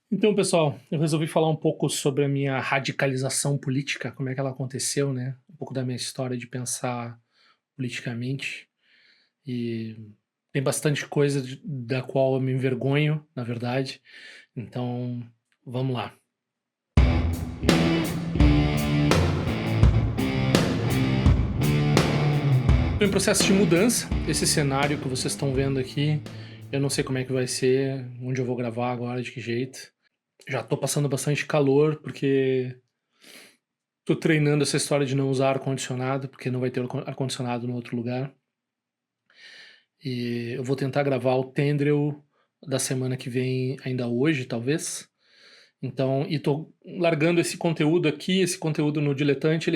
Então, pessoal, eu resolvi falar um pouco sobre a minha radicalização política, como é que ela aconteceu, né? Um pouco da minha história de pensar politicamente. E tem bastante coisa da qual eu me envergonho, na verdade. Então, vamos lá. Estou em processo de mudança. Esse cenário que vocês estão vendo aqui, eu não sei como é que vai ser, onde eu vou gravar agora, de que jeito. Já estou passando bastante calor, porque tô treinando essa história de não usar ar-condicionado, porque não vai ter ar-condicionado no outro lugar. E eu vou tentar gravar o Tendril da semana que vem, ainda hoje, talvez. Então, e tô largando esse conteúdo aqui, esse conteúdo no Diletante,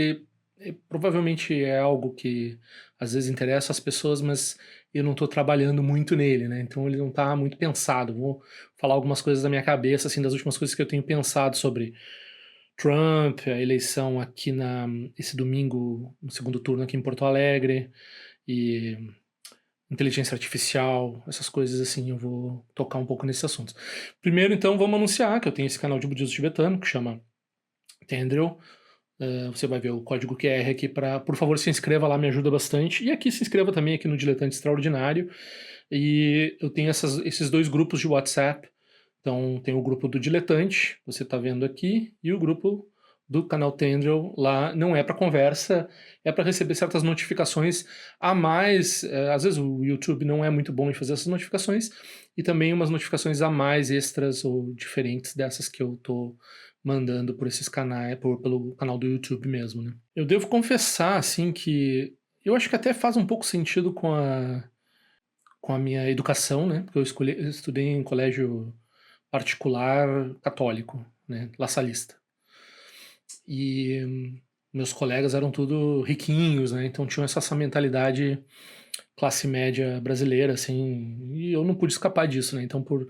provavelmente é algo que às vezes interessa as pessoas, mas eu não tô trabalhando muito nele, né? Então ele não tá muito pensado. Vou falar algumas coisas da minha cabeça, assim, das últimas coisas que eu tenho pensado sobre Trump, a eleição aqui esse domingo, no segundo turno aqui em Porto Alegre, e inteligência artificial, essas coisas assim, eu vou tocar um pouco nesses assuntos. Primeiro, então, vamos anunciar que eu tenho esse canal de budismo tibetano, que chama Tendril. Você vai ver o código QR aqui para, por favor, se inscreva lá, me ajuda bastante. E aqui se inscreva também aqui no Diletante Extraordinário. E eu tenho esses dois grupos de WhatsApp. Então, tem o grupo do Diletante, você está vendo aqui, e o grupo do canal Tendril lá não é para conversa, é para receber certas notificações a mais. Às vezes o YouTube não é muito bom em fazer essas notificações, e também umas notificações a mais extras ou diferentes dessas que eu tô mandando por esses canais, pelo canal do YouTube mesmo, né? Eu devo confessar, assim, que eu acho que até faz um pouco sentido com a minha educação, né? Porque eu estudei em colégio particular católico, né? Lasalista. E meus colegas eram tudo riquinhos, né? Então tinham essa mentalidade classe média brasileira, assim, e eu não pude escapar disso, né? Então por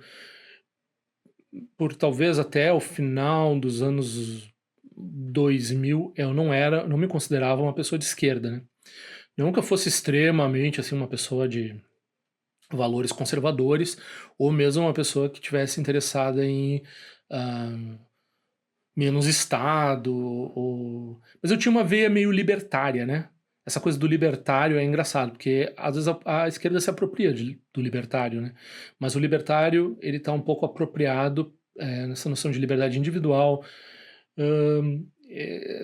talvez até o final dos anos 2000, eu não me considerava uma pessoa de esquerda, né? Não que eu fosse extremamente, assim, uma pessoa de valores conservadores, ou mesmo uma pessoa que tivesse interessada em ah, menos Estado, mas eu tinha uma veia meio libertária, né? Essa coisa do libertário é engraçado, porque às vezes a esquerda se apropria do libertário, né? Mas o libertário, ele tá um pouco apropriado nessa noção de liberdade individual,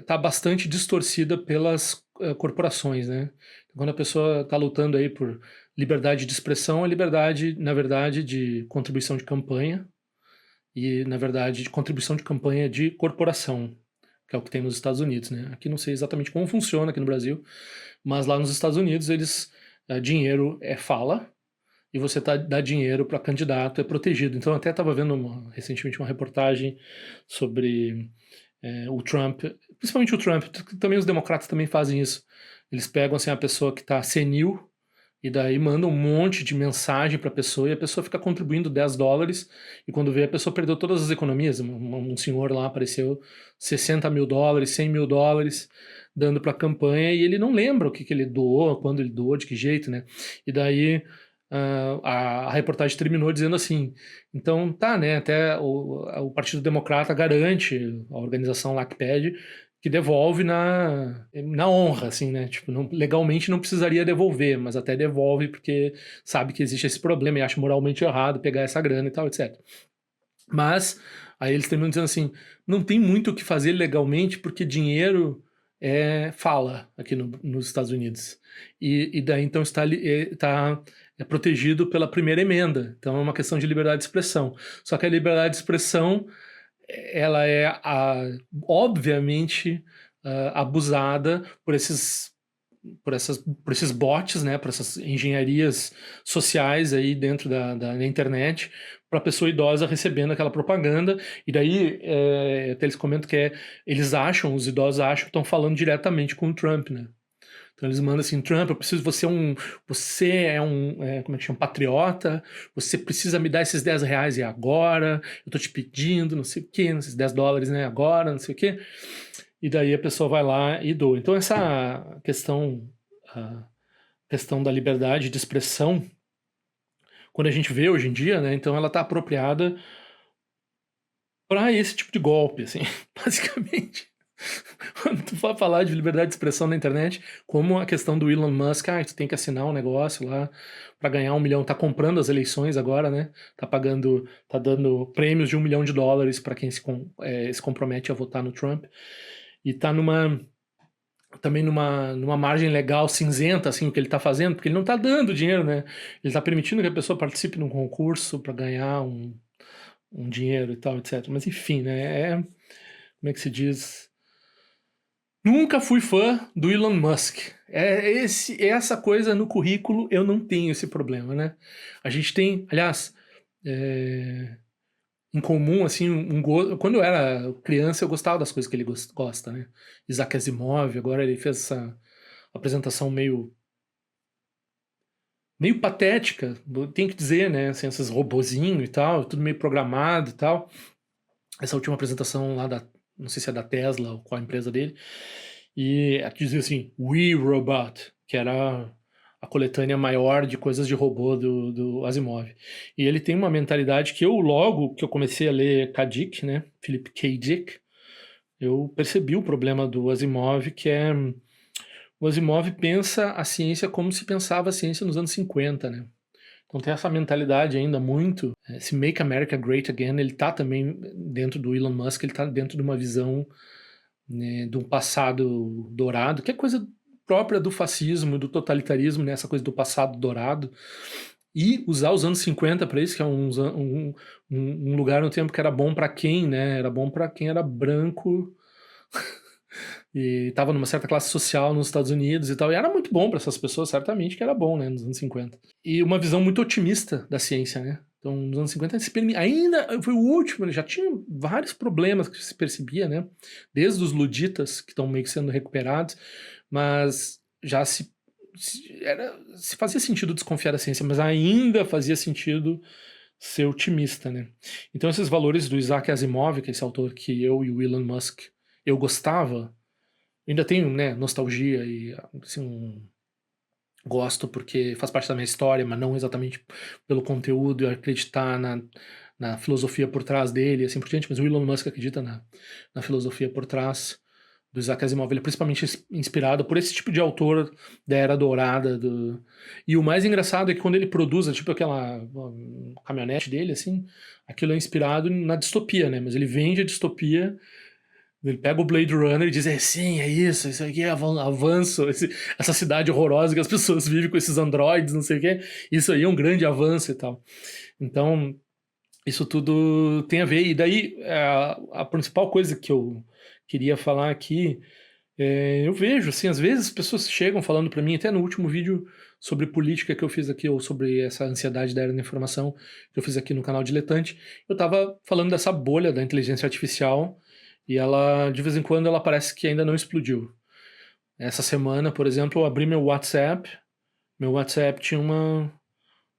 tá bastante distorcida pelas corporações, né? Quando a pessoa está lutando aí por liberdade de expressão, é liberdade, na verdade, de contribuição de campanha, e, na verdade, de contribuição de campanha de corporação, que é o que tem nos Estados Unidos, né? Aqui não sei exatamente como funciona aqui no Brasil, mas lá nos Estados Unidos dinheiro é fala e você dá dinheiro para candidato é protegido. Então eu até estava vendo recentemente uma reportagem sobre o Trump, principalmente o Trump, também os democratas também fazem isso. Eles pegam assim a pessoa que está senil e daí manda um monte de mensagem para a pessoa e a pessoa fica contribuindo US$ 10 e quando vê a pessoa perdeu todas as economias. Um senhor lá apareceu US$ 60.000, US$ 100.000 dando para a campanha e ele não lembra o que ele doou, quando ele doou, de que jeito, né? E daí a reportagem terminou dizendo assim, então tá, né, até o Partido Democrata garante, a organização lá que pede, que devolve na honra, assim, né? Tipo, legalmente não precisaria devolver, mas até devolve porque sabe que existe esse problema e acha moralmente errado pegar essa grana e tal, etc. Mas aí eles terminam dizendo assim: não tem muito o que fazer legalmente porque dinheiro fala aqui nos Estados Unidos. E daí então é protegido pela primeira emenda. Então é uma questão de liberdade de expressão. Só que a liberdade de expressão ela obviamente abusada por esses bots, né, por essas engenharias sociais aí dentro da internet, para a pessoa idosa recebendo aquela propaganda, e daí até eles comentam os idosos acham que estão falando diretamente com o Trump, né? Então eles mandam assim, Trump, eu preciso, como é que chama, patriota, você precisa me dar esses R$ 10 e agora, eu tô te pedindo, não sei o quê, esses US$ 10, né, agora, não sei o quê. E daí a pessoa vai lá e doa. Então essa a questão da liberdade de expressão, quando a gente vê hoje em dia, né, então ela está apropriada para esse tipo de golpe, assim, basicamente. Quando tu for falar de liberdade de expressão na internet, como a questão do Elon Musk, tu tem que assinar um negócio lá para ganhar 1 milhão, tá comprando as eleições agora, né? Tá dando prêmios de US$ 1 milhão para quem se compromete a votar no Trump. E tá também numa margem legal cinzenta, assim, o que ele tá fazendo, porque ele não tá dando dinheiro, né? Ele tá permitindo que a pessoa participe num concurso para ganhar um dinheiro e tal, etc. Mas enfim, né? Como é que se diz? Nunca fui fã do Elon Musk. Essa coisa no currículo eu não tenho esse problema, né? A gente tem, aliás, é, em comum, assim, quando eu era criança eu gostava das coisas que ele gosta, né? Isaac Asimov, agora ele fez essa apresentação meio patética, tem que dizer, né? Assim, esses robozinhos e tal, tudo meio programado e tal. Essa última apresentação lá não sei se é da Tesla ou qual a empresa dele, e aqui dizia assim, We Robot, que era a coletânea maior de coisas de robô do Asimov. E ele tem uma mentalidade que logo que eu comecei a ler K. Dick, né, Philip K. Dick, eu percebi o problema do Asimov, que é o Asimov pensa a ciência como se pensava a ciência nos anos 50, né? Então tem essa mentalidade ainda muito. Esse Make America Great Again, ele tá também dentro do Elon Musk, ele tá dentro de uma visão, né, de um passado dourado, que é coisa própria do fascismo, do totalitarismo, né, essa coisa do passado dourado. E usar os anos 50 para isso, que é um lugar no tempo que era bom para quem, né? Era bom para quem era branco e estava numa certa classe social nos Estados Unidos e tal. E era muito bom para essas pessoas, certamente que era bom, né, nos anos 50. E uma visão muito otimista da ciência, né? Então, nos anos 50 ainda foi o último, ele já tinha vários problemas que se percebia, né? Desde os luditas, que estão meio que sendo recuperados, mas já se fazia sentido desconfiar da ciência, mas ainda fazia sentido ser otimista, né? Então, esses valores do Isaac Asimov, que é esse autor que eu e o Elon Musk, eu gostava, ainda tenho, né, nostalgia e, assim, gosto porque faz parte da minha história, mas não exatamente pelo conteúdo e acreditar na filosofia por trás dele, assim por diante, mas o Elon Musk acredita na filosofia por trás do Isaac Asimov. Ele é principalmente inspirado por esse tipo de autor da Era Dourada. E o mais engraçado é que quando ele produz, tipo aquela caminhonete dele, assim, aquilo é inspirado na distopia, né? Mas ele vende a distopia. Ele pega o Blade Runner e diz, sim, é isso aqui é avanço, essa cidade horrorosa que as pessoas vivem com esses androides, não sei o quê, isso aí é um grande avanço e tal. Então, isso tudo tem a ver. E daí, a principal coisa que eu queria falar aqui, eu vejo, assim, às vezes as pessoas chegam falando para mim, até no último vídeo sobre política que eu fiz aqui, ou sobre essa ansiedade da era da informação que eu fiz aqui no canal Diletante, eu tava falando dessa bolha da inteligência artificial, e ela, de vez em quando, ela parece que ainda não explodiu. Essa semana, por exemplo, eu abri meu WhatsApp tinha um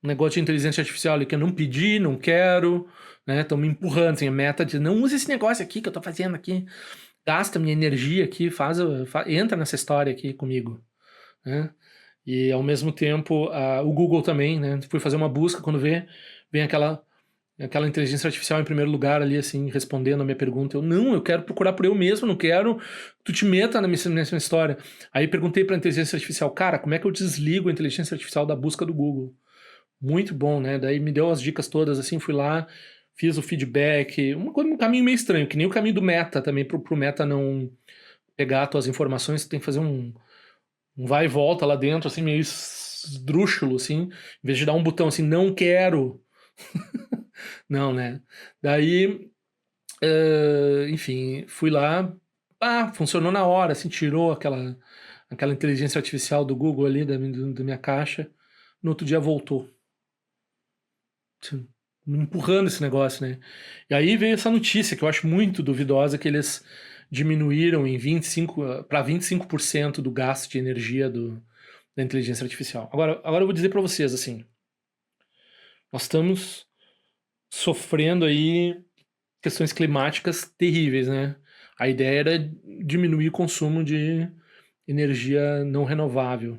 negócio de inteligência artificial ali que eu não pedi, não quero, né? Estão me empurrando, assim, a meta de não use esse negócio aqui que eu tô fazendo aqui, gasta minha energia aqui, entra nessa história aqui comigo, né? E ao mesmo tempo, o Google também, né? Fui fazer uma busca, quando vem aquela inteligência artificial em primeiro lugar ali, assim, respondendo a minha pergunta. Eu quero procurar por eu mesmo, não quero que tu te meta nessa história. Aí perguntei para a inteligência artificial, cara, como é que eu desligo a inteligência artificial da busca do Google? Muito bom, né? Daí me deu as dicas todas, assim, fui lá, fiz o feedback, um caminho meio estranho, que nem o caminho do Meta também, pro Meta não pegar as tuas informações, você tem que fazer um vai e volta lá dentro, assim, meio esdrúxulo, assim, em vez de dar um botão assim, não quero. Não, né? Daí, enfim, fui lá, funcionou na hora, assim, tirou aquela inteligência artificial do Google ali da minha caixa, no outro dia voltou. Me empurrando esse negócio, né? E aí veio essa notícia que eu acho muito duvidosa, que eles diminuíram em 25 para 25% do gasto de energia da inteligência artificial. Agora eu vou dizer para vocês assim, nós estamos sofrendo aí questões climáticas terríveis, né? A ideia era diminuir o consumo de energia não renovável.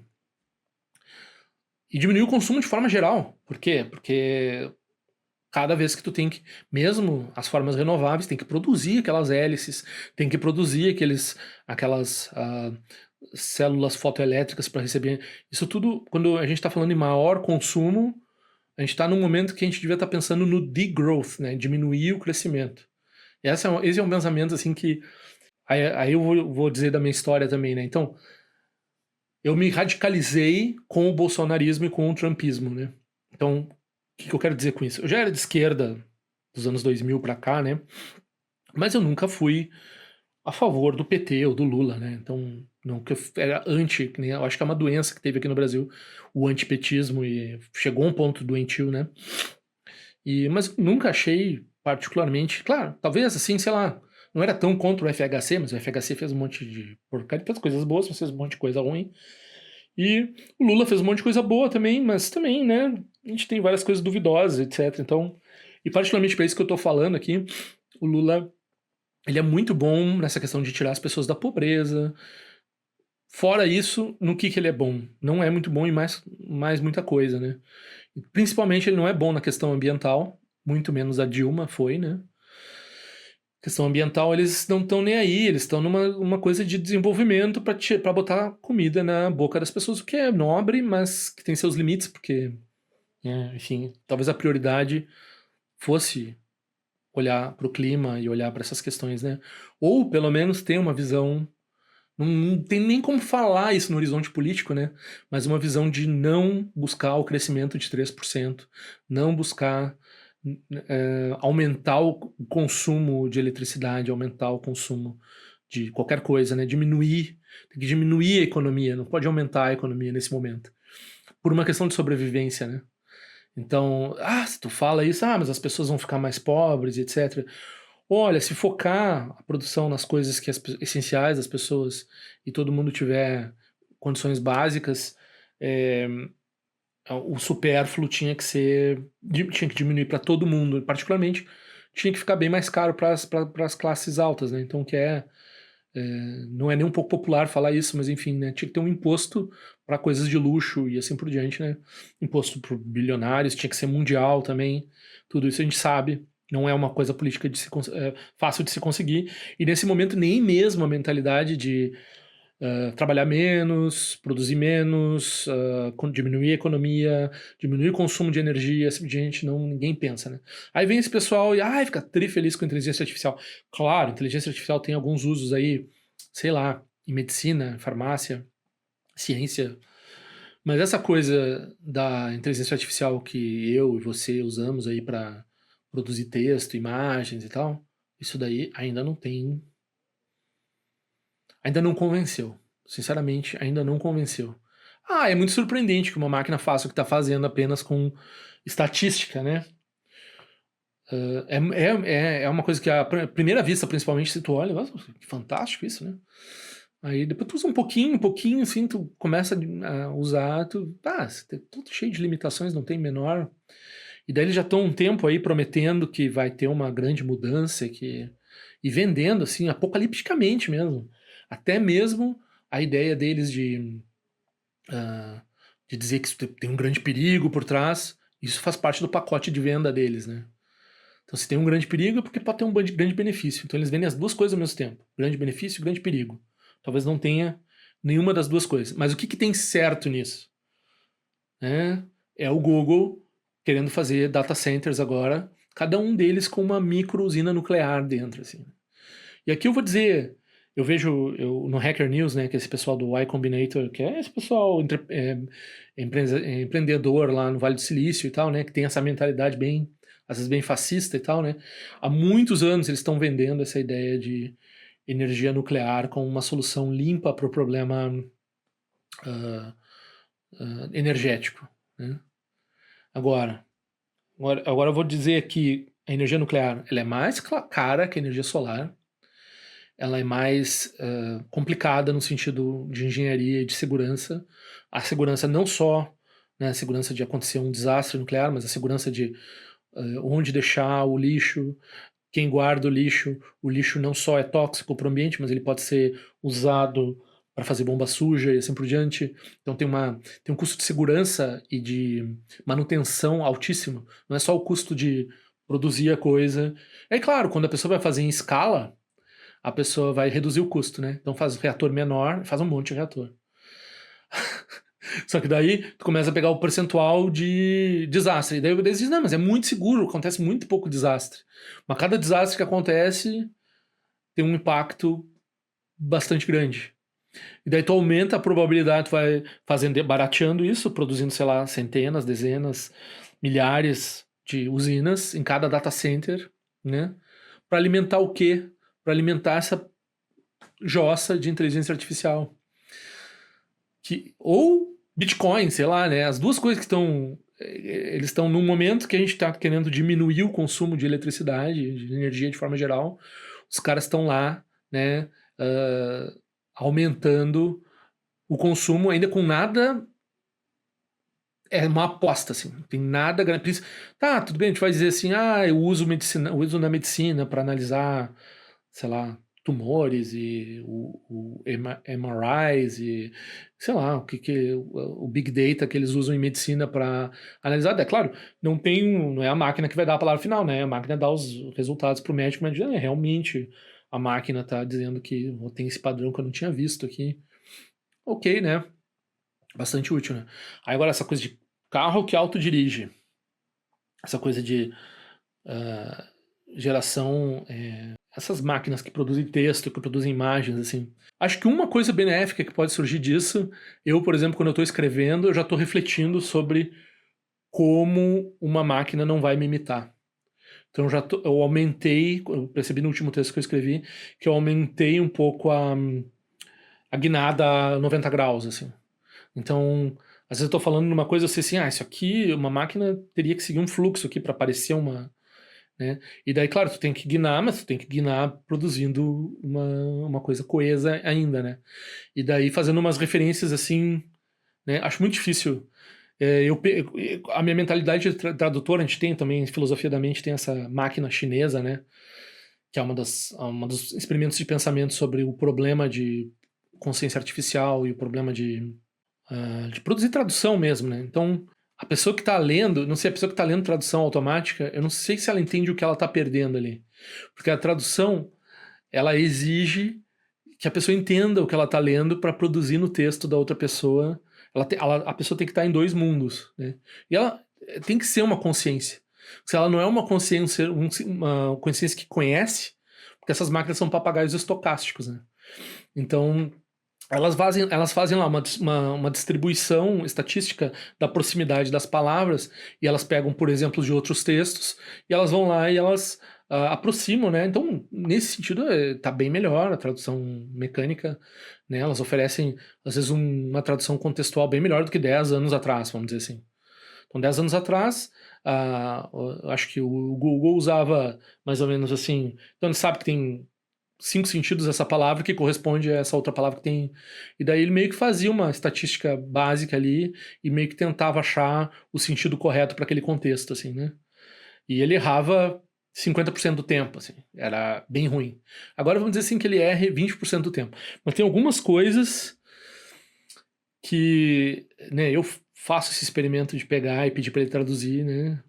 E diminuir o consumo de forma geral. Por quê? Porque cada vez que tu tem que, mesmo as formas renováveis, tem que produzir aquelas hélices, tem que produzir aquelas células fotoelétricas para receber. Isso tudo, quando a gente está falando em maior consumo, a gente está num momento que a gente devia estar pensando no degrowth, né? Diminuir o crescimento. Esse é um pensamento assim que. Aí eu vou dizer da minha história também, né? Então, eu me radicalizei com o bolsonarismo e com o trumpismo, né? Então, o que eu quero dizer com isso? Eu já era de esquerda dos anos 2000 para cá, né? Mas eu nunca fui a favor do PT ou do Lula, né? Então, nunca era anti, que nem eu acho que é uma doença que teve aqui no Brasil, o antipetismo, e chegou a um ponto doentio, né? Mas nunca achei particularmente, claro, talvez assim, sei lá, não era tão contra o FHC, mas o FHC fez um monte de porcaria, fez coisas boas, mas fez um monte de coisa ruim. E o Lula fez um monte de coisa boa também, mas também, né, a gente tem várias coisas duvidosas, etc. Então, e particularmente para isso que eu tô falando aqui, o Lula, ele é muito bom nessa questão de tirar as pessoas da pobreza. Fora isso, no que ele é bom? Não é muito bom em mais muita coisa, né? Principalmente ele não é bom na questão ambiental, muito menos a Dilma foi, né? Questão ambiental, eles não estão nem aí, eles estão numa uma coisa de desenvolvimento para botar comida na boca das pessoas, o que é nobre, mas que tem seus limites, porque, enfim, talvez a prioridade fosse olhar para o clima e olhar para essas questões, né? Ou pelo menos ter uma visão. Não tem nem como falar isso no horizonte político, né? Mas uma visão de não buscar o crescimento de 3%, não buscar aumentar o consumo de eletricidade, aumentar o consumo de qualquer coisa, né? Tem que diminuir a economia, não pode aumentar a economia nesse momento. Por uma questão de sobrevivência, né? Então, se tu fala isso, mas as pessoas vão ficar mais pobres, etc. Olha, se focar a produção nas coisas essenciais das pessoas e todo mundo tiver condições básicas, é, o supérfluo tinha que diminuir para todo mundo, particularmente tinha que ficar bem mais caro para as classes altas, né? Então, não é nem um pouco popular falar isso, mas enfim, né? Tinha que ter um imposto para coisas de luxo e assim por diante, né? Imposto para bilionários, tinha que ser mundial também. Tudo isso a gente sabe, não é uma coisa política fácil de se conseguir. E nesse momento, nem mesmo a mentalidade de trabalhar menos, produzir menos, diminuir a economia, diminuir o consumo de energia, assim, gente, ninguém pensa, né? Aí vem esse pessoal e fica feliz com a inteligência artificial. Claro, a inteligência artificial tem alguns usos aí, sei lá, em medicina, farmácia, ciência, mas essa coisa da inteligência artificial que eu e você usamos aí para produzir texto, imagens e tal, isso daí ainda não convenceu. Sinceramente, ainda não convenceu. É muito surpreendente que uma máquina faça o que está fazendo apenas com estatística, né? É uma coisa que à primeira vista, principalmente, se tu olha, nossa, que fantástico isso, né? Aí depois tu usa um pouquinho, assim, tu começa a usar, você tá tudo cheio de limitações, não tem menor. E daí eles já estão um tempo aí prometendo que vai ter uma grande mudança e vendendo, assim, apocalipticamente mesmo. Até mesmo a ideia deles ah, de dizer que isso tem um grande perigo por trás, isso faz parte do pacote de venda deles, né? Então, se tem um grande perigo, é porque pode ter um grande benefício. Então, eles vendem as duas coisas ao mesmo tempo: grande benefício e grande perigo. Talvez não tenha nenhuma das duas coisas. Mas o que tem certo nisso? É o Google querendo fazer data centers agora, cada um deles com uma micro usina nuclear dentro, assim. E aqui eu vou dizer, eu vejo no Hacker News, né, que é esse pessoal do Y Combinator, que é esse pessoal empreendedor lá no Vale do Silício e tal, né, que tem essa mentalidade bem, às vezes bem fascista e tal, né. Há muitos anos eles estão vendendo essa ideia de energia nuclear como uma solução limpa para o problema ah, energético, né. Agora, agora eu vou dizer que a energia nuclear ela é mais cara que a energia solar, ela é mais complicada no sentido de engenharia e de segurança. A segurança não só, né, a segurança de acontecer um desastre nuclear, mas a segurança de onde deixar o lixo, quem guarda o lixo não só é tóxico para o ambiente, mas ele pode ser usado para fazer bomba suja e assim por diante. Então tem um custo de segurança e de manutenção altíssimo. Não é só o custo de produzir a coisa. É claro, quando a pessoa vai fazer em escala, a pessoa vai reduzir o custo, né? Então faz um reator menor, faz um monte de reator. Só que daí tu começa a pegar o percentual de desastre. E daí eu diz, não, mas é muito seguro, acontece muito pouco desastre. Mas cada desastre que acontece tem um impacto bastante grande. E daí tu aumenta a probabilidade, tu vai fazendo, barateando isso, produzindo, sei lá, centenas, dezenas, milhares de usinas em cada data center, né? Para alimentar o quê? Para alimentar essa jossa de inteligência artificial. Ou Bitcoin, sei lá, né? As duas coisas que estão. Eles estão num momento que a gente está querendo diminuir o consumo de eletricidade, de energia de forma geral. Os caras estão lá, né? Aumentando o consumo, ainda com nada. É uma aposta, assim. Não tem nada. Tá, tudo bem, a gente vai dizer assim, eu uso medicina, eu uso na medicina para analisar, sei lá, tumores e o MRIs e sei lá, o Big Data que eles usam em medicina para analisar. É claro, não é a máquina que vai dar a palavra final, né? A máquina dá os resultados para o médico, mas realmente a máquina está dizendo que tem esse padrão que eu não tinha visto aqui. Ok, né? Bastante útil, né? Aí agora essa coisa de carro que autodirige, essa coisa de uh, geração, essas máquinas que produzem texto, que produzem imagens, assim. Acho que uma coisa benéfica que pode surgir disso, eu, por exemplo, quando eu estou escrevendo, eu já estou refletindo sobre como uma máquina não vai me imitar. Então eu aumentei, eu percebi no último texto que eu escrevi, que eu aumentei um pouco a guinada a 90 graus, assim. Então, às vezes eu tô falando numa coisa, eu sei assim, isso aqui, uma máquina teria que seguir um fluxo aqui para parecer uma, né? E daí, claro, tu tem que guinar, mas tu tem que guinar produzindo uma coisa coesa ainda, né? E daí fazendo umas referências assim, né? Acho muito difícil. A minha mentalidade de tradutor, a gente tem também, filosofia da mente, tem essa máquina chinesa, né? Que é uma dos experimentos de pensamento sobre o problema de consciência artificial e o problema de produzir tradução mesmo, né? Então, a pessoa que está lendo, não sei, a pessoa que está lendo tradução automática, eu não sei se ela entende o que ela está perdendo ali. Porque a tradução, ela exige que a pessoa entenda o que ela está lendo para produzir no texto da outra pessoa. A pessoa tem que estar em dois mundos, né? E ela tem que ser uma consciência. Se ela não é uma consciência que conhece, porque essas máquinas são papagaios estocásticos, né? Então, elas fazem lá uma distribuição estatística da proximidade das palavras e elas pegam, por exemplo, de outros textos e elas vão lá e elas aproximam, né? Então, nesse sentido, tá bem melhor a tradução mecânica, né? Elas oferecem, às vezes, uma tradução contextual bem melhor do que 10 anos atrás, vamos dizer assim. Então, 10 anos atrás, acho que o Google usava mais ou menos assim. Então, ele sabe que tem 5 sentidos essa palavra que corresponde a essa outra palavra que tem. E daí ele meio que fazia uma estatística básica ali e meio que tentava achar o sentido correto para aquele contexto, assim, né? E ele errava 50% do tempo, assim. Era bem ruim. Agora vamos dizer assim que ele erre 20% do tempo. Mas tem algumas coisas que, né, eu faço esse experimento de pegar e pedir para ele traduzir, né?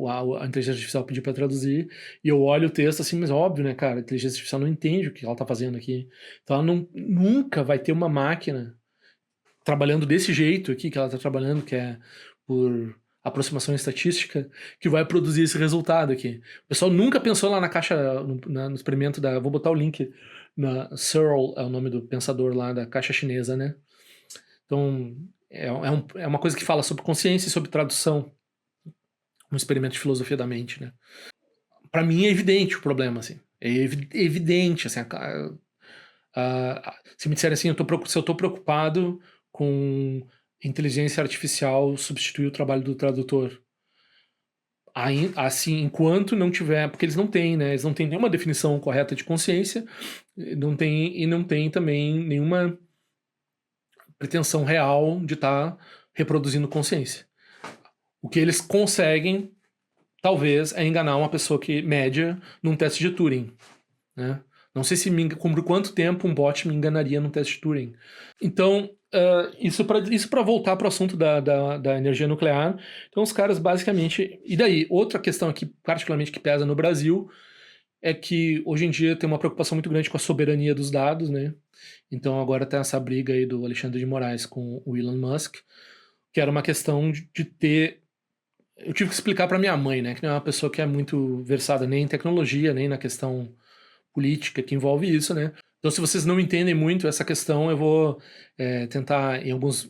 A inteligência artificial pedir para traduzir, e eu olho o texto assim, mas óbvio, né, cara? A inteligência artificial não entende o que ela está fazendo aqui. Então ela nunca vai ter uma máquina trabalhando desse jeito aqui que ela está trabalhando, que é por aproximação estatística, que vai produzir esse resultado aqui. O pessoal nunca pensou lá na caixa, no experimento da. Vou botar o link. Searle é o nome do pensador lá da caixa chinesa, né? Então, é uma coisa que fala sobre consciência e sobre tradução. Um experimento de filosofia da mente, né? Para mim é evidente o problema, assim. É evidente, assim. Se me disserem assim, se eu tô preocupado com inteligência artificial substituir o trabalho do tradutor. Assim, enquanto não tiver, porque eles não têm, né? Eles não têm nenhuma definição correta de consciência, não tem também nenhuma pretensão real de estar reproduzindo consciência. O que eles conseguem, talvez, é enganar uma pessoa que média num teste de Turing, né? Não sei se por quanto tempo um bot me enganaria no teste de Turing. Então, isso para voltar para o assunto da energia nuclear. Então, os caras basicamente. E daí, outra questão aqui, particularmente que pesa no Brasil, é que hoje em dia tem uma preocupação muito grande com a soberania dos dados, né? Então, agora tem essa briga aí do Alexandre de Moraes com o Elon Musk, que era uma questão de ter. Eu tive que explicar para minha mãe, né? Que não é uma pessoa que é muito versada nem em tecnologia, nem na questão política que envolve isso, né? Então, se vocês não entendem muito essa questão, eu vou tentar, em alguns.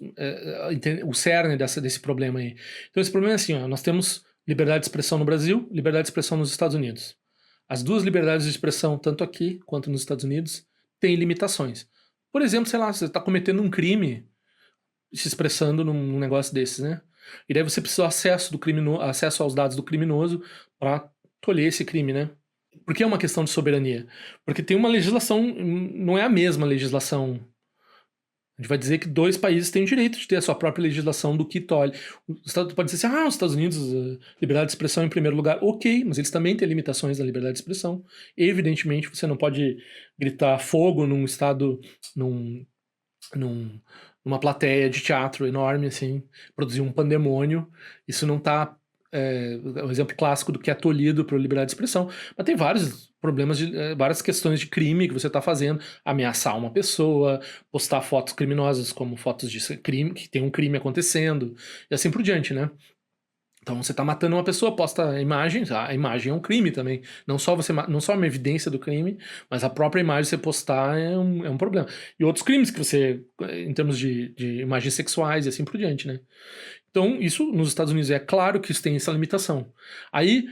O cerne desse problema aí. Então, esse problema é assim: ó, nós temos liberdade de expressão no Brasil, liberdade de expressão nos Estados Unidos. As duas liberdades de expressão, tanto aqui quanto nos Estados Unidos, têm limitações. Por exemplo, sei lá, você está cometendo um crime se expressando num negócio desses, né? E daí você precisa acesso aos dados do criminoso para tolher esse crime, né? Por que é uma questão de soberania? Porque tem uma legislação, não é a mesma legislação. A gente vai dizer que dois países têm o direito de ter a sua própria legislação do que tolhe. O Estado pode dizer assim, os Estados Unidos, liberdade de expressão em primeiro lugar. Ok, mas eles também têm limitações da liberdade de expressão. Evidentemente, você não pode gritar fogo num estado, numa plateia de teatro enorme, assim, produzir um pandemônio. Isso não está é um exemplo clássico do que é tolhido por liberdade de expressão. Mas tem vários problemas, várias questões de crime que você está fazendo. Ameaçar uma pessoa, postar fotos criminosas como fotos de crime, que tem um crime acontecendo, e assim por diante, né? Então você está matando uma pessoa, posta imagens, a imagem é um crime também. Não só uma evidência do crime, mas a própria imagem você postar é um problema. E outros crimes que você, em termos de imagens sexuais e assim por diante, né? Então, isso nos Estados Unidos é claro que isso tem essa limitação. Aí,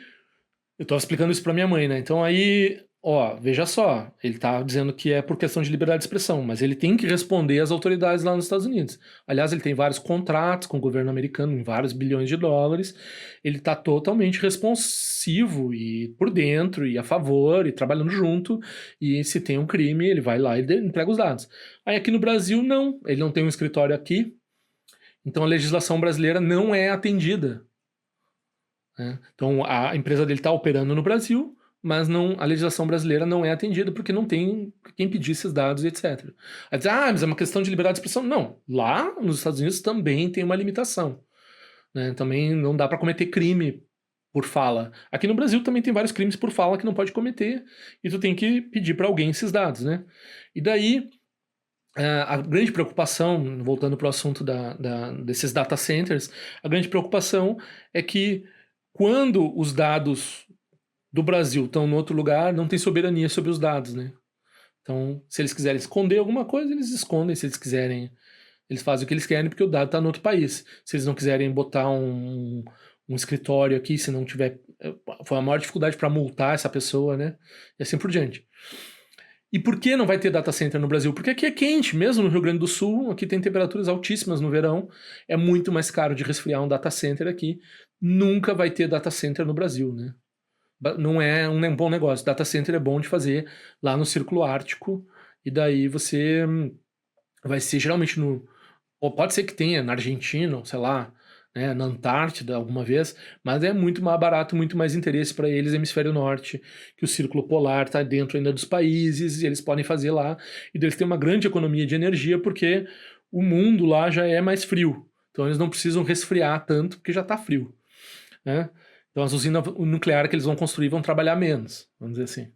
eu tô explicando isso para minha mãe, né? Então aí, ó, veja só, ele tá dizendo que é por questão de liberdade de expressão, mas ele tem que responder às autoridades lá nos Estados Unidos. Aliás, ele tem vários contratos com o governo americano em vários bilhões de dólares. Ele tá totalmente responsivo e por dentro e a favor e trabalhando junto. E se tem um crime, ele vai lá e entrega os dados. Aí aqui no Brasil, não. Ele não tem um escritório aqui. Então a legislação brasileira não é atendida, né? Então a empresa dele está operando no Brasil, mas não, a legislação brasileira não é atendida porque não tem quem pedir esses dados, etc. Aí diz, mas é uma questão de liberdade de expressão. Não, lá nos Estados Unidos também tem uma limitação, né? Também não dá para cometer crime por fala. Aqui no Brasil também tem vários crimes por fala que não pode cometer e tu tem que pedir para alguém esses dados, né? E daí a grande preocupação, voltando para o assunto desses data centers, a grande preocupação é que quando os dados do Brasil estão em outro lugar, não tem soberania sobre os dados, né? Então, se eles quiserem esconder alguma coisa, eles escondem. Se eles quiserem, eles fazem o que eles querem, porque o dado está em outro país. Se eles não quiserem botar um escritório aqui, se não tiver. Foi a maior dificuldade para multar essa pessoa, né? E assim por diante. E por que não vai ter data center no Brasil? Porque aqui é quente, mesmo no Rio Grande do Sul, aqui tem temperaturas altíssimas no verão, é muito mais caro de resfriar um data center aqui. Nunca vai ter data center no Brasil, né? Não é um bom negócio. Data center é bom de fazer lá no Círculo Ártico, e daí você vai ser geralmente no. Ou pode ser que tenha na Argentina, ou sei lá, né, na Antártida alguma vez, mas é muito mais barato, muito mais interesse para eles, hemisfério norte, que o círculo polar está dentro ainda dos países, e eles podem fazer lá, e eles têm uma grande economia de energia, porque o mundo lá já é mais frio, então eles não precisam resfriar tanto, porque já está frio, né? Então as usinas nucleares que eles vão construir vão trabalhar menos, vamos dizer assim.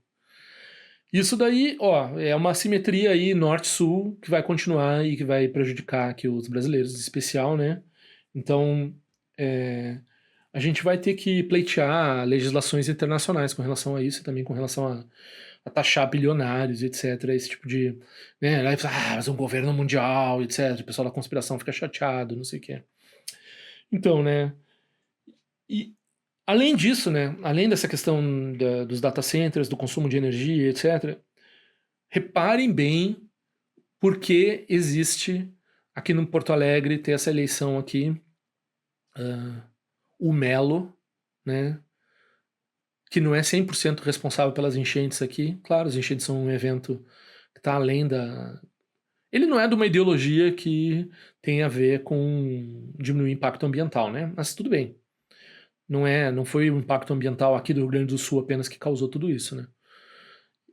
Isso daí, ó, é uma assimetria aí norte-sul que vai continuar e que vai prejudicar aqui os brasileiros, em especial, né? Então, a gente vai ter que pleitear legislações internacionais com relação a isso, e também com relação a taxar bilionários, etc. Esse tipo de. Né, aí, mas um governo mundial, etc. O pessoal da conspiração fica chateado, não sei o quê. Então, né? E além disso, né? Além dessa questão dos data centers, do consumo de energia, etc., reparem bem por que existe aqui no Porto Alegre ter essa eleição aqui. O Melo, né, que não é 100% responsável pelas enchentes aqui. Claro, as enchentes são um evento que está além da. Ele não é de uma ideologia que tem a ver com diminuir o impacto ambiental, né? Mas tudo bem. Não foi o impacto ambiental aqui do Rio Grande do Sul apenas que causou tudo isso, né?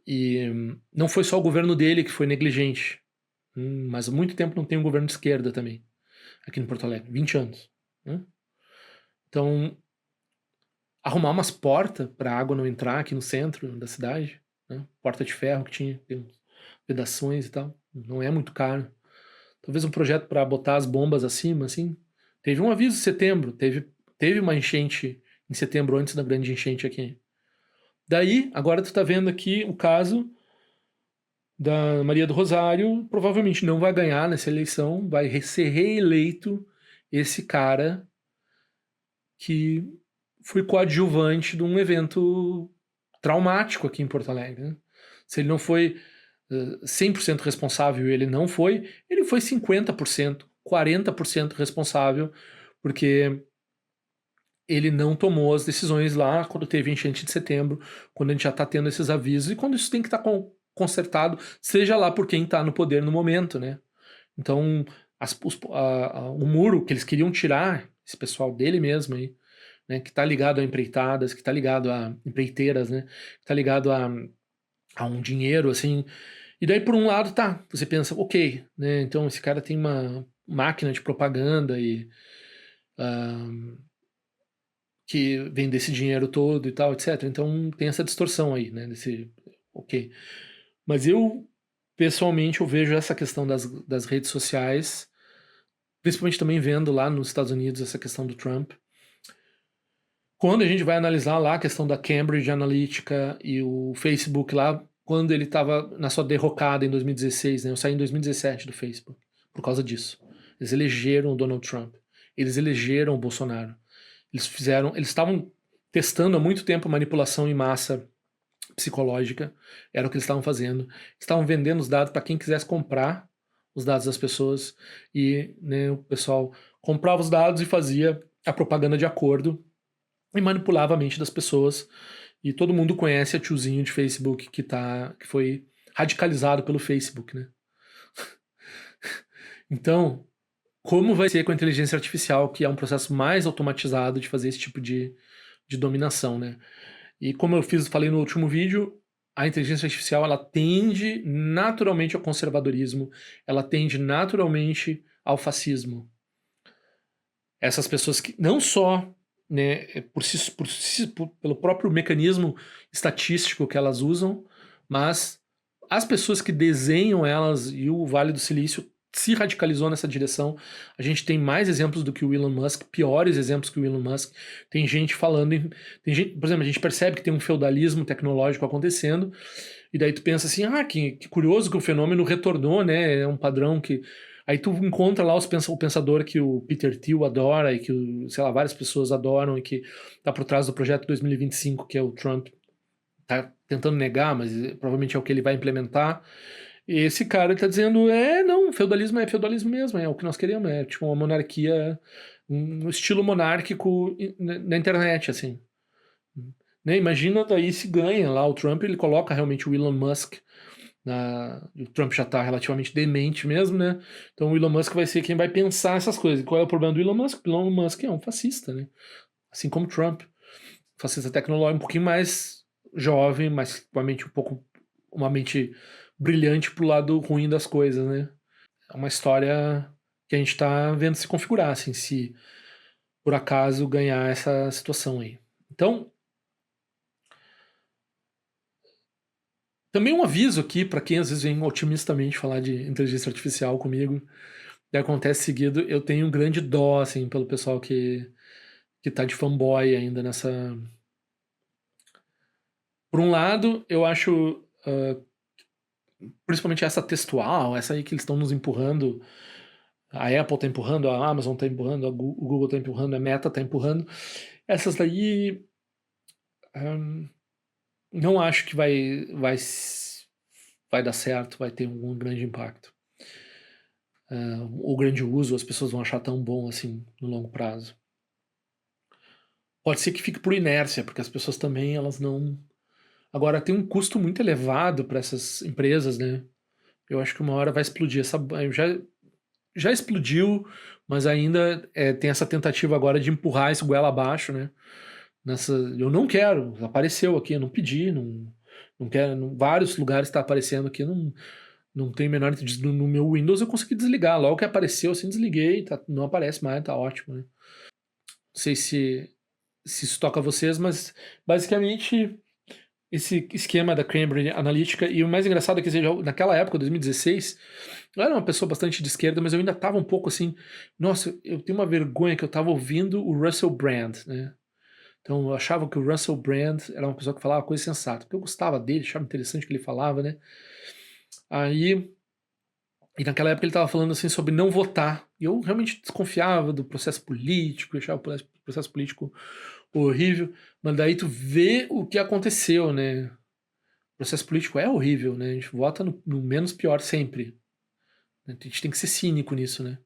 E não foi só o governo dele que foi negligente, mas há muito tempo não tem um governo de esquerda também, aqui em Porto Alegre, 20 anos. Né? Então, arrumar umas portas para a água não entrar aqui no centro da cidade, né? Porta de ferro que tinha, tem uns pedaços e tal, não é muito caro. Talvez um projeto para botar as bombas acima, assim. Teve um aviso em setembro, teve uma enchente em setembro antes da grande enchente aqui. Daí, agora tu tá vendo aqui o caso da Maria do Rosário, provavelmente não vai ganhar nessa eleição, vai ser reeleito esse cara que foi coadjuvante de um evento traumático aqui em Porto Alegre. Né? Se ele não foi 100% responsável, ele não foi, ele foi 50%, 40% responsável, porque ele não tomou as decisões lá quando teve enchente de setembro, quando a gente já está tendo esses avisos, e quando isso tem que estar consertado, seja lá por quem está no poder no momento, né? Então, o muro que eles queriam tirar, esse pessoal dele mesmo aí, né, que está ligado a empreitadas, que está ligado a empreiteiras, né, que está ligado a um dinheiro, assim. E daí, por um lado, tá, você pensa, ok, né, então esse cara tem uma máquina de propaganda e que vem desse dinheiro todo e tal, etc. Então tem essa distorção aí, né, desse, ok. Mas eu, pessoalmente, eu vejo essa questão das redes sociais, principalmente também vendo lá nos Estados Unidos essa questão do Trump. Quando a gente vai analisar lá a questão da Cambridge Analytica e o Facebook lá, quando ele estava na sua derrocada em 2016, né? Eu saí em 2017 do Facebook por causa disso. Eles elegeram o Donald Trump. Eles elegeram o Bolsonaro. Eles estavam testando há muito tempo manipulação em massa psicológica, era o que eles estavam fazendo. Estavam vendendo os dados para quem quisesse comprar os dados das pessoas e, né, o pessoal comprava os dados e fazia a propaganda de acordo e manipulava a mente das pessoas. E todo mundo conhece a tiozinho de Facebook que foi radicalizado pelo Facebook, né? Então, como vai ser com a inteligência artificial, que é um processo mais automatizado de fazer esse tipo de dominação, né? E como eu falei no último vídeo, a inteligência artificial ela tende naturalmente ao conservadorismo, ela tende naturalmente ao fascismo. Essas pessoas que não só, né, pelo próprio mecanismo estatístico que elas usam, mas as pessoas que desenham elas, e o Vale do Silício se radicalizou nessa direção. A gente tem mais exemplos do que o Elon Musk, piores exemplos que o Elon Musk. Tem gente falando, tem gente, por exemplo, a gente percebe que tem um feudalismo tecnológico acontecendo, e daí tu pensa assim, que curioso que o fenômeno retornou, né? É um padrão que aí tu encontra lá o pensador que o Peter Thiel adora e que, sei lá, várias pessoas adoram e que tá por trás do projeto 2025, que é o Trump tá tentando negar, mas provavelmente é o que ele vai implementar. E esse cara está dizendo, não, feudalismo é feudalismo mesmo, é o que nós queremos, é tipo uma monarquia, um estilo monárquico na internet, assim. Né? Imagina daí se ganha lá o Trump, ele coloca realmente o Elon Musk, o Trump já está relativamente demente mesmo, né? Então o Elon Musk vai ser quem vai pensar essas coisas. E qual é o problema do Elon Musk? O Elon Musk é um fascista, né? Assim como Trump. Fascista tecnológico, um pouquinho mais jovem, mas com uma mente brilhante pro lado ruim das coisas, né? É uma história que a gente tá vendo se configurar, assim, se por acaso ganhar essa situação aí. Então, também um aviso aqui para quem às vezes vem otimistamente falar de inteligência artificial comigo, que acontece seguido, eu tenho um grande dó, assim, pelo pessoal que tá de fanboy ainda nessa. Por um lado, eu acho principalmente essa textual, essa aí que eles estão nos empurrando, a Apple está empurrando, a Amazon está empurrando, o Google está empurrando, a Meta está empurrando. Essas daí não acho que vai dar certo, vai ter um grande impacto. O grande uso, as pessoas vão achar tão bom assim no longo prazo. Pode ser que fique por inércia, porque as pessoas também elas não. Agora tem um custo muito elevado para essas empresas, né? Eu acho que uma hora vai explodir essa. Já explodiu, mas ainda tem essa tentativa agora de empurrar esse goela abaixo, né? Eu não quero, apareceu aqui, eu não pedi, não, Não quero, vários lugares está aparecendo aqui, não tem menor no meu Windows eu consegui desligar. Logo que apareceu, assim, desliguei, tá, não aparece mais, tá ótimo, né? Não sei se isso toca a vocês, mas basicamente esse esquema da Cambridge Analytica, e o mais engraçado é que naquela época, 2016, eu era uma pessoa bastante de esquerda, mas eu ainda tava um pouco assim, nossa, eu tenho uma vergonha que eu tava ouvindo o Russell Brand, né? Então eu achava que o Russell Brand era uma pessoa que falava coisa sensata, porque eu gostava dele, achava interessante o que ele falava, né? Aí, e naquela época ele estava falando assim sobre não votar. E eu realmente desconfiava do processo político, eu achava o processo político horrível. Mas daí tu vê o que aconteceu, né? O processo político é horrível, né? A gente vota no menos pior sempre. A gente tem que ser cínico nisso, né?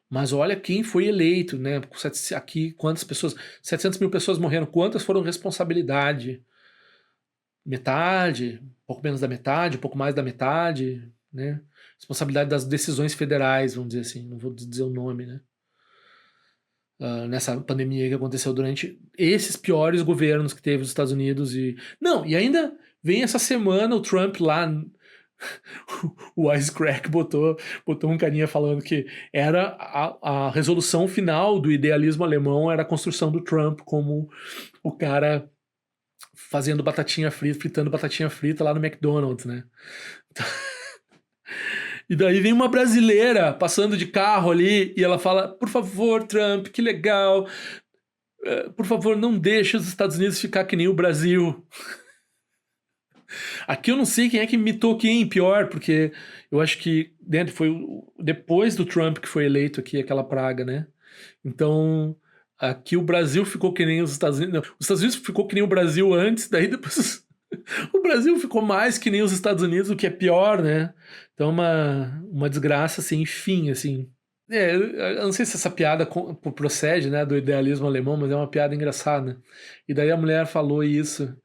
Mas olha quem foi eleito, né? Aqui, quantas pessoas? 700 mil pessoas morreram. Quantas foram responsabilidade? Metade, um pouco menos da metade, um pouco mais da metade, né? Responsabilidade das decisões federais, vamos dizer assim, não vou dizer o nome, né? Nessa pandemia que aconteceu durante esses piores governos que teve os Estados Unidos e não, e ainda vem essa semana o Trump lá o Wisecrack botou um carinha falando que era a resolução final do idealismo alemão era a construção do Trump como o cara fazendo batatinha frita, fritando batatinha frita lá no McDonald's, né? E daí vem uma brasileira passando de carro ali e ela fala: por favor, Trump, que legal. Por favor, não deixe os Estados Unidos ficar que nem o Brasil. Aqui eu não sei quem é que imitou quem pior, porque eu acho que dentro foi depois do Trump que foi eleito aqui aquela praga, né? Então aqui o Brasil ficou que nem os Estados Unidos. Não, os Estados Unidos ficou que nem o Brasil antes, daí depois o Brasil ficou mais que nem os Estados Unidos, o que é pior, né? Então uma desgraça sem fim, assim. Eu não sei se essa piada procede, né, do idealismo alemão, mas é uma piada engraçada. E daí a mulher falou isso,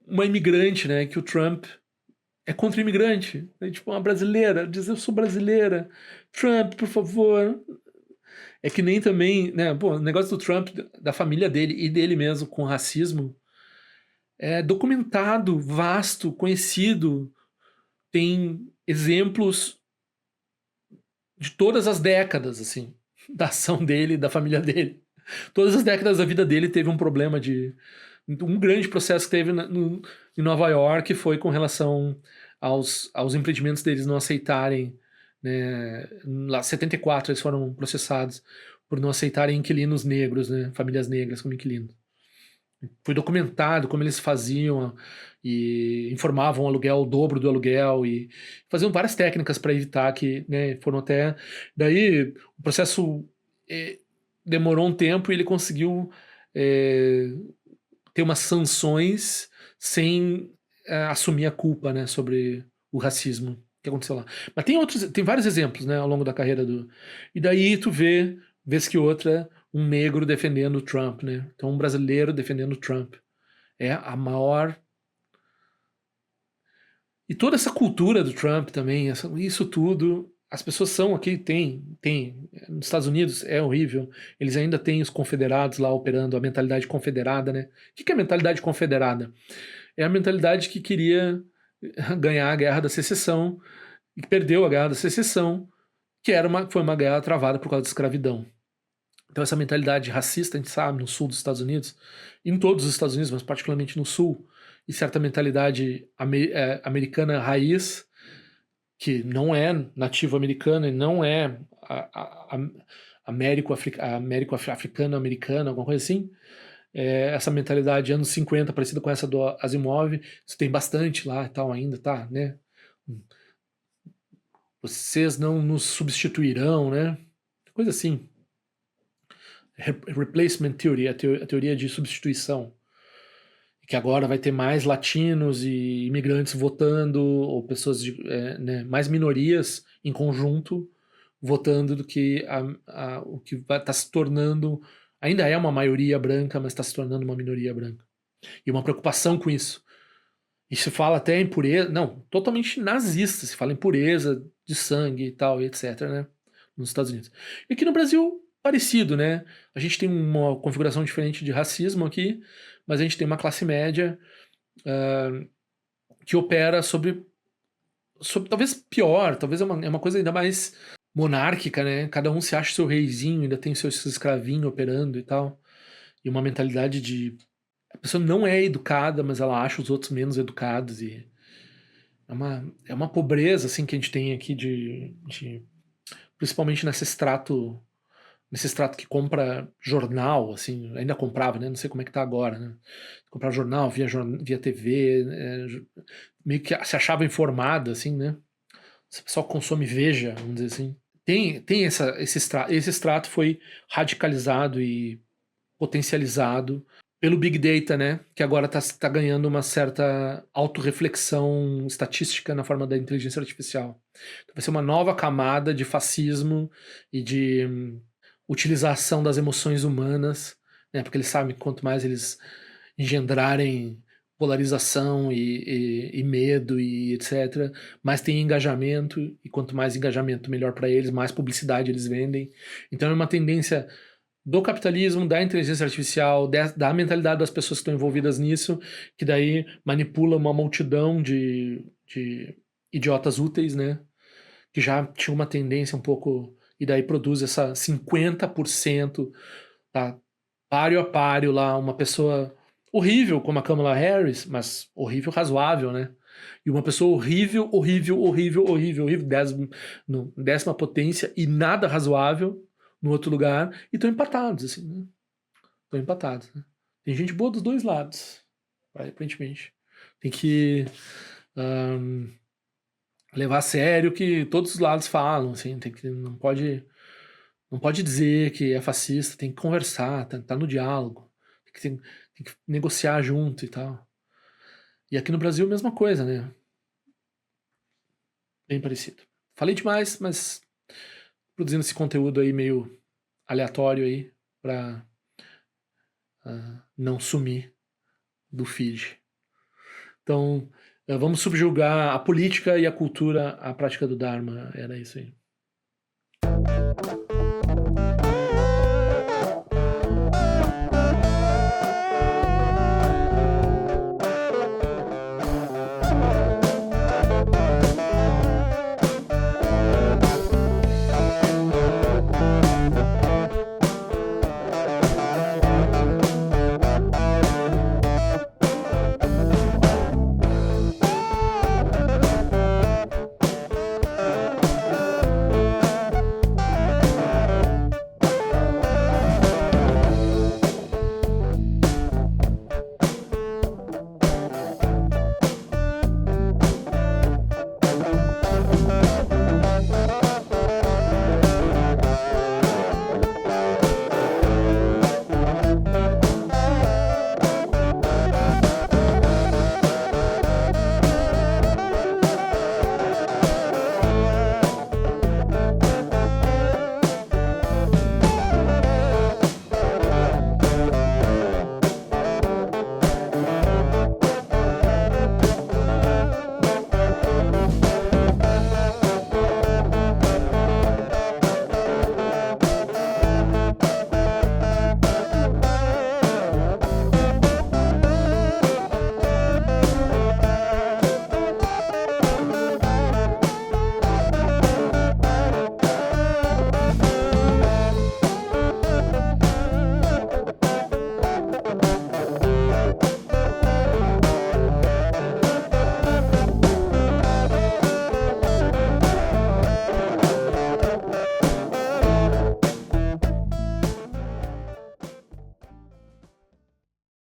uma imigrante, né, que o Trump é contra imigrante. Aí, tipo, uma brasileira, diz eu sou brasileira. Trump, por favor. É que nem também, né, pô, o negócio do Trump, da família dele e dele mesmo com racismo, é documentado, vasto, conhecido. Tem exemplos de todas as décadas, assim, da ação dele, da família dele. Todas as décadas da vida dele teve um problema de. Um grande processo que teve em Nova York foi com relação aos empreendimentos deles não aceitarem. Né, lá, em 74 eles foram processados por não aceitarem inquilinos negros, né, famílias negras como inquilinos. Foi documentado como eles faziam e informavam o aluguel, o dobro do aluguel e faziam várias técnicas para evitar que, né, foram até daí o processo eh, demorou um tempo e ele conseguiu eh, ter umas sanções sem assumir a culpa, né, sobre o racismo que aconteceu lá. Mas tem vários exemplos, né, ao longo da carreira do. E daí tu vê, vez que outra, um negro defendendo o Trump, né? Então um brasileiro defendendo o Trump. É a maior. E toda essa cultura do Trump também, isso tudo, as pessoas são aqui, tem. Nos Estados Unidos é horrível. Eles ainda têm os confederados lá operando a mentalidade confederada, né? O que é a mentalidade confederada? É a mentalidade que queria ganhar a guerra da secessão e que perdeu a guerra da secessão, que foi uma guerra travada por causa da escravidão. Então essa mentalidade racista, a gente sabe, no sul dos Estados Unidos, em todos os Estados Unidos, mas particularmente no sul, e certa mentalidade americana raiz, que não é nativo americana e não é américo-africano-americana, alguma coisa assim, essa mentalidade anos 50, parecida com essa do Asimov, isso tem bastante lá e tal ainda, tá, né? Vocês não nos substituirão, né? Coisa assim. Replacement theory, a teoria de substituição. Que agora vai ter mais latinos e imigrantes votando, ou pessoas né, mais minorias em conjunto votando do que o que está se tornando. Ainda é uma maioria branca, mas está se tornando uma minoria branca. E uma preocupação com isso. E se fala até em pureza, não, totalmente nazista, se fala em pureza de sangue e tal, e etc, né, nos Estados Unidos. E aqui no Brasil, parecido, né, a gente tem uma configuração diferente de racismo aqui, mas a gente tem uma classe média que opera sobre talvez pior, talvez é uma coisa ainda mais monárquica, né? Cada um se acha seu reizinho, ainda tem seu escravinho operando e tal. E uma mentalidade de a pessoa não é educada, mas ela acha os outros menos educados e é uma pobreza assim que a gente tem aqui principalmente nesse extrato que compra jornal, assim, ainda comprava, né? Não sei como é que tá agora, né? Comprar jornal via TV, meio que se achava informado, assim, né? O pessoal consome Veja, vamos dizer assim. Tem esse extrato foi radicalizado e potencializado pelo Big Data, né? Que agora está ganhando uma certa autorreflexão estatística na forma da inteligência artificial. Então, vai ser uma nova camada de fascismo e de utilização das emoções humanas, né? Porque eles sabem que quanto mais eles engendrarem polarização e medo e etc., mais tem engajamento, e quanto mais engajamento, melhor para eles, mais publicidade eles vendem. Então é uma tendência do capitalismo, da inteligência artificial, da mentalidade das pessoas que estão envolvidas nisso, que daí manipula uma multidão de idiotas úteis, né? Que já tinha uma tendência um pouco, e daí produz essa 50%, tá? Páreo a páreo lá, uma pessoa horrível como a Kamala Harris, mas horrível razoável, né? E uma pessoa horrível, horrível, horrível, horrível, horrível, décima potência e nada razoável no outro lugar, e estão empatados, assim, né? Estão empatados, né? Tem gente boa dos dois lados, aparentemente. Tem que levar a sério o que todos os lados falam, assim, não pode dizer que é fascista, tem que conversar, tá no diálogo, tem que negociar junto e tal. E aqui no Brasil, mesma coisa, né? Bem parecido. Falei demais, mas produzindo esse conteúdo aí meio aleatório aí pra não sumir do feed. Então, vamos subjugar a política e a cultura à prática do Dharma. Era isso aí.